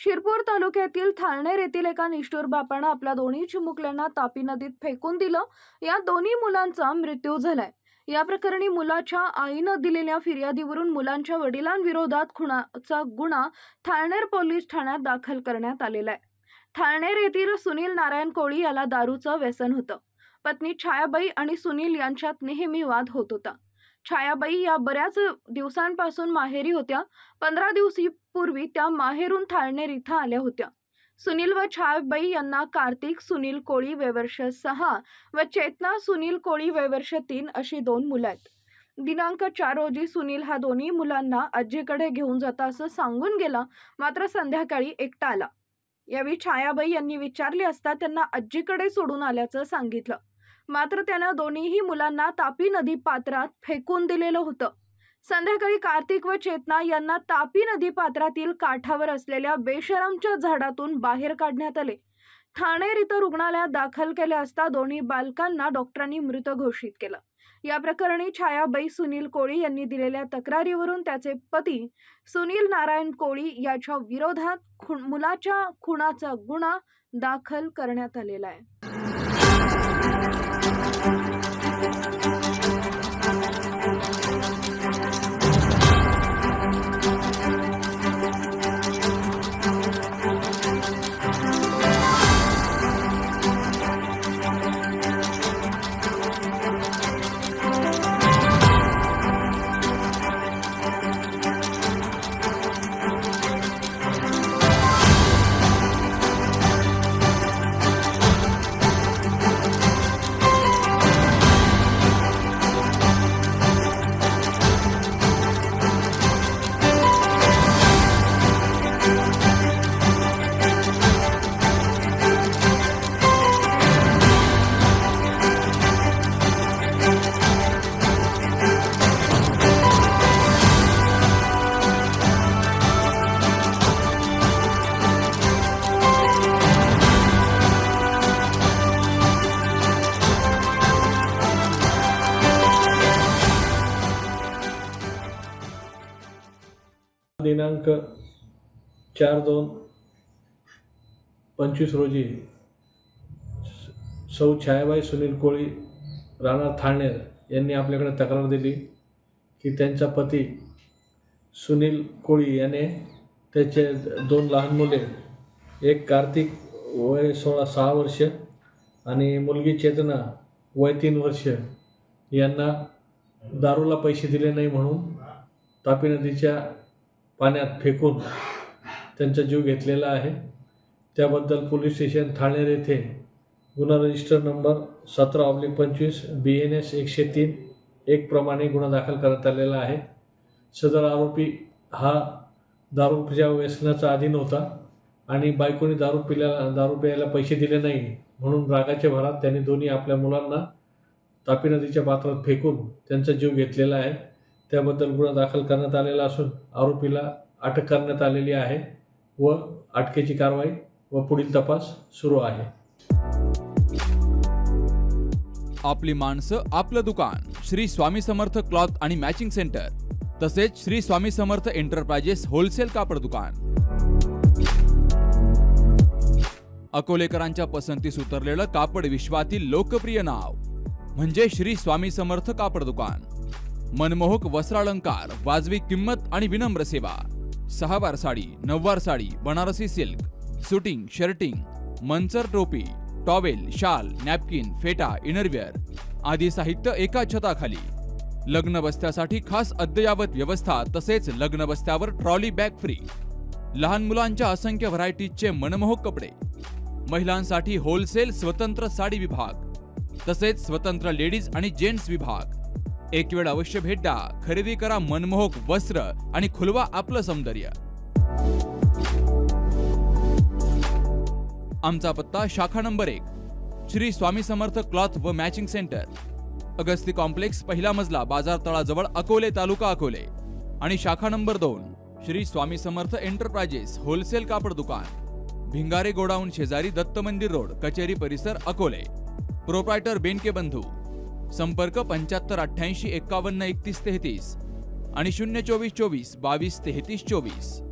शिरपूर तालुक्यातील थाळनेर येथील एका निष्ठुर बापानं आपल्या दोन्ही चिमुकल्यांना तापी नदीत फेकून दिलं। या दोन्ही मुलांचा मृत्यू झालाय। या प्रकरणी मुलाच्या आईनं दिलेल्या फिर्यादीवरून मुलांच्या वडिलांविरोधात खुनाचा गुन्हा थाळनेर पोलीस ठाण्यात दाखल करण्यात आलेला आहे। थाळनेर येथील सुनील नारायण कोळी याला दारूचं व्यसन होतं। पत्नी छायाबाई आणि सुनील यांच्यात नेहमी वाद होत होता। छायाबाई या बऱ्याच दिवसांपासून माहेरी होत्या। 15 दिवसांपूर्वी त्या माहेरून थाळनेर इथं आल्या होत्या। सुनील व छायाबाई यांना कार्तिक सुनील कोळी वय वर्ष 6 व चेतना सुनील कोळी वय वर्ष 3 अशी 2 मुलं आहेत। दिनांक 4 रोजी सुनील हा दोन्ही मुलांना आजीकडे घेऊन जाता असं सांगून गेला, मात्र संध्याकाळी एकटा आला। यावेळी छायाबाई यांनी विचारले असता त्यांना आजीकडे सोडून आल्याचं सांगितलं, मात्र त्यानं दोन्हीही मुलांना तापी नदी पात्रात फेकून दिलेलं होतं। संध्याकाळी कार्तिक व चेतना यांना तापी नदी पात्रातील काठावर असलेल्या बेशरमच्या झाडातून बाहेर काढण्यात आले। ठाणेर इथं रुग्णालयात दाखल केले असता दोन्ही बालकांना डॉक्टरांनी मृत घोषित केलं। या प्रकरणी छायाबाई सुनील कोळी यांनी दिलेल्या तक्रारीवरून त्याचे पती सुनील नारायण कोळी याच्या विरोधात मुलाच्या खुनाचा गुन्हा दाखल करण्यात आलेला आहे। दिनांक 4/2/25 रोजी सौ छायाबाई सुनील कोळी राहणार थाळनेर यांनी आपल्याकडे तक्रार दिली की त्यांचा पती सुनील कोळी याने त्याचे 2 लहान मुले, एक कार्तिक वय 6 वर्ष आणि मुलगी चेतना वय 3 वर्ष यांना दारूला पैसे दिले नाही म्हणून तापी नदीच्या पाण्यात फेकून त्यांचा जीव घेतलेला आहे। त्याबद्दल पोलीस स्टेशन थाळनेर येथे गुन्हा रजिस्टर नंबर 17/25 BNS 103-1 प्रमाणे गुन्हा दाखल करण्यात आलेला आहे। सदर आरोपी हा दारूच्या व्यसनाचा अधीन होता आणि बायकोने दारू प्यायला पैसे दिले नाही म्हणून रागाच्या भरात त्यांनी दोन्ही आपल्या मुलांना तापी नदीच्या पात्रात फेकून त्यांचा जीव घेतलेला आहे। त्याबद्दल गुन्हा दाखल करण्यात आलेला असून आरोपीला अटक करण्यात आलेली आहे व अटकेची कारवाई व पुढील तपास सुरू आहे। आपली माणसं आपलं दुकान श्री स्वामी समर्थ क्लॉथ आणि मॅचिंग सेंटर, तसेच श्री स्वामी समर्थ एंटरप्राइजेस होलसेल कापड दुकान। अकोलेकरांच्या पसंतीस उतरलेलं कापड विश्वातील लोकप्रिय नाव म्हणजे श्री स्वामी समर्थ कापड दुकान। मनमोहक वस्त्रालंकार, वाजवी किंमत आणि विनम्र सेवा। 6 वार साडी, 9 वार sari, Banarasi silk, shooting, shirting, Manchar टोपी, टॉवेल, शाल, नॅपकिन, फेटा, इनरवेअर आदी साहित्य एका छताखाली। लग्न बस्त्यासाठी खास अद्ययावत व्यवस्था, तसेच लग्न बस्त्यावर ट्रॉली बॅग फ्री। लहान मुलांच्या असंख्य व्हरायटीजचे मनमोहक कपडे। महिलांसाठी होलसेल स्वतंत्र साडी विभाग, तसेच स्वतंत्र लेडीज आणि जेंट्स विभाग। एक वेळ अवश्य भेट द्या, खरेदी करा मनमोहक वस्त्र आणि खुलवा आपलं सौंदर्य। आमचा पत्ता शाखा नंबर 1 श्री स्वामी समर्थ क्लॉथ व मॅचिंग सेंटर, अगस्ती कॉम्प्लेक्स, पहिला मजला, बाजार तळाजवळ, अकोले, तालुका अकोले। आणि शाखा number 2 Shri Swami Samarth enterprises wholesale कापड दुकान, भिंगारे गोडाऊन शेजारी, दत्त मंदिर रोड, कचेरी परिसर, अकोले। प्रोप्रायटर बेनके बंधू। संपर्क 75 88 51 31 33 आणि 024 24 22 33 24।